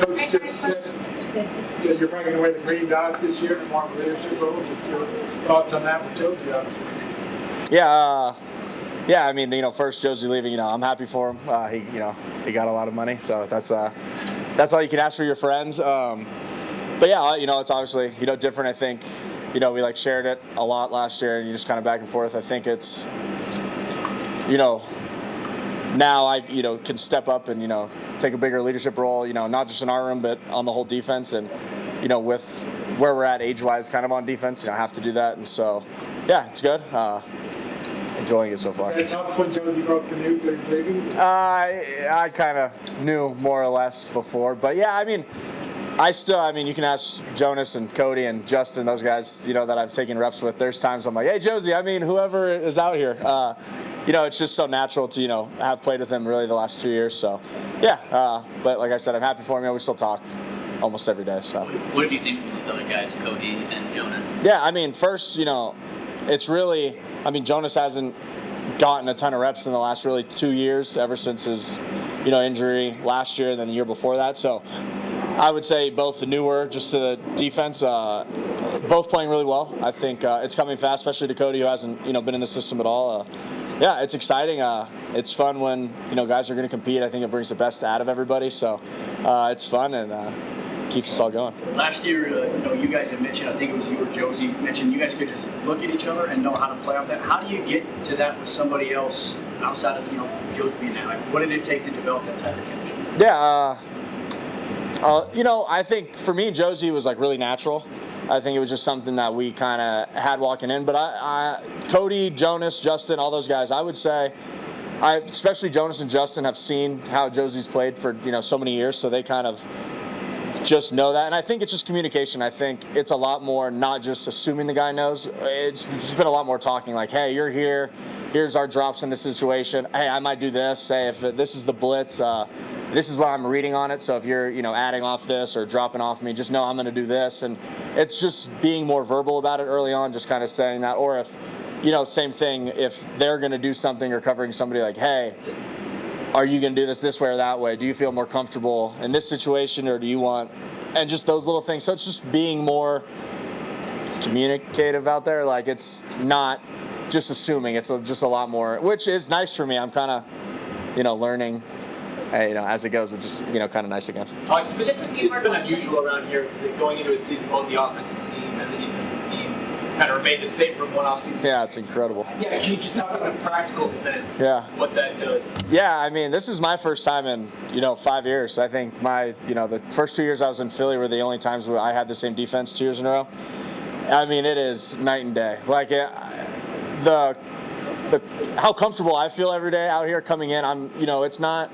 Coach just said that you're bringing away the green dot this year and more of a leadership role. Just your thoughts on that with Josie, obviously. Yeah. I mean, first Josie leaving, I'm happy for him. He got a lot of money, so that's all you can ask for your friends. But yeah, it's obviously, different. I think, we shared it a lot last year, and you just kind of back and forth. I think it's, now I, can step up and, take a bigger leadership role, not just in our room, but on the whole defense. And, with where we're at age-wise kind of on defense, I have to do that. And so, yeah, it's good. Enjoying it so far. Is it tough when Josie broke the news that he's leaving? I kind of knew more or less before. But, yeah, I mean, you can ask Jonas and Cody and Justin, those guys, that I've taken reps with. There's times I'm like, hey, Josie, whoever is out here. It's just so natural to, have played with him really the last 2 years. So, yeah. But like I said, I'm happy for him. We still talk almost every day. So. What have you seen from those other guys, Cody and Jonas? Yeah, first, it's really, Jonas hasn't gotten a ton of reps in the last really 2 years, ever since his, injury last year and then the year before that. So I would say both the newer, just to the defense, both playing really well. I think it's coming fast, especially to Cody, who hasn't, been in the system at all. Yeah, it's exciting. It's fun when, guys are going to compete. I think it brings the best out of everybody. So it's fun and keeps us all going. Last year, you guys had mentioned, I think it was you or Josie mentioned, you guys could just look at each other and know how to play off that. How do you get to that with somebody else outside of, Josie being there? Like, what did it take to develop that type of chemistry? Yeah, I think for me, Josie was really natural. I think it was just something that we kind of had walking in. But Cody, Jonas, Justin, all those guys, I would say, especially Jonas and Justin, have seen how Josie's played for so many years, so they kind of just know that. And I think it's just communication. I think it's a lot more not just assuming the guy knows. It's just been a lot more talking, like, hey, you're here. Here's our drops in this situation. Hey, I might do this. Hey, if this is the blitz, this is what I'm reading on it. So if you're, adding off this or dropping off me, just know I'm going to do this. And it's just being more verbal about it early on, just kind of saying that. Or if, same thing, if they're going to do something or covering somebody, like, hey, are you going to do this way or that way? Do you feel more comfortable in this situation, or do you want, and just those little things. So it's just being more communicative out there. Like, it's not just assuming, it's just a lot more, which is nice for me. I'm kind of, learning, as it goes, which is, kind of nice again. It's been unusual around here that going into a season, both the offensive scheme and the defensive scheme kind of remained the same from one offseason. Yeah, it's incredible. Yeah, can you just talk in a practical sense what that does? Yeah, this is my first time in, 5 years. I think the first 2 years I was in Philly were the only times where I had the same defense 2 years in a row. It is night and day. Like, the how comfortable I feel every day out here coming in, it's not,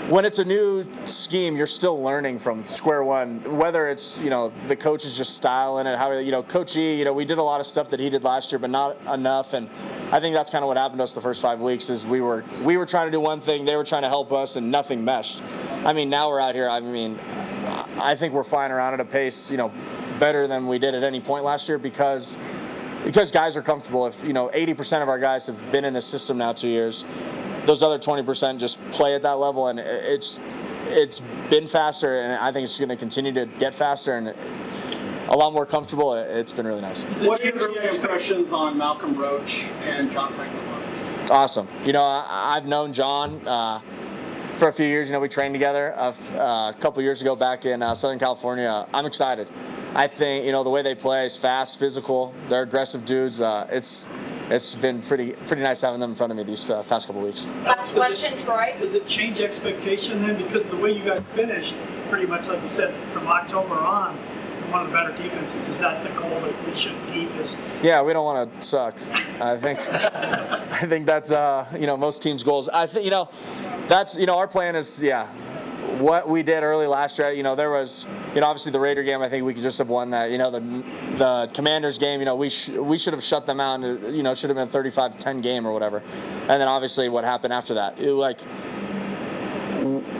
when it's a new scheme, you're still learning from square one, whether it's, the coach is just styling it, how, Coach E, we did a lot of stuff that he did last year, but not enough. And I think that's kind of what happened to us the first 5 weeks is we were trying to do one thing, they were trying to help us, and nothing meshed. Now we're out here, I think we're flying around at a pace, better than we did at any point last year because guys are comfortable. If, 80% of our guys have been in this system now 2 years, those other 20% just play at that level, and it's been faster, and I think it's going to continue to get faster and a lot more comfortable. It's been really nice. What are your impressions on Malcolm Roach and John Franklin? Awesome. I've known John for a few years. We trained together a couple years ago back in Southern California. I'm excited. I think, the way they play is fast, physical. They're aggressive dudes. It's been pretty nice having them in front of me these past couple weeks. Last question, Troy. Does it change expectation then? Because the way you guys finished, pretty much like you said, from October on, one of the better defenses. Is that the goal that we should keep? Yeah, we don't want to suck. I think that's most teams' goals. I think that's our plan is what we did early last year. There was obviously the Raider game. I think we could just have won that. The Commanders game. We should have shut them out. And, should have been a 35-10 game or whatever. And then obviously what happened after that.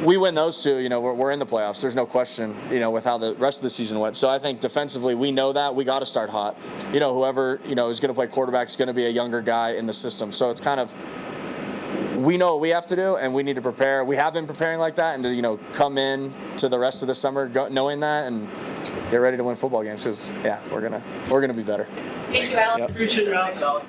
We win those two, we're in the playoffs. There's no question, with how the rest of the season went. So I think defensively, we know that we got to start hot. Whoever, is going to play quarterback is going to be a younger guy in the system. So it's kind of we know what we have to do, and we need to prepare. We have been preparing like that, and to come in to the rest of the summer knowing that and get ready to win football games. Because we're gonna be better. Thank you, Alex. Yep. Appreciate your help, Alex.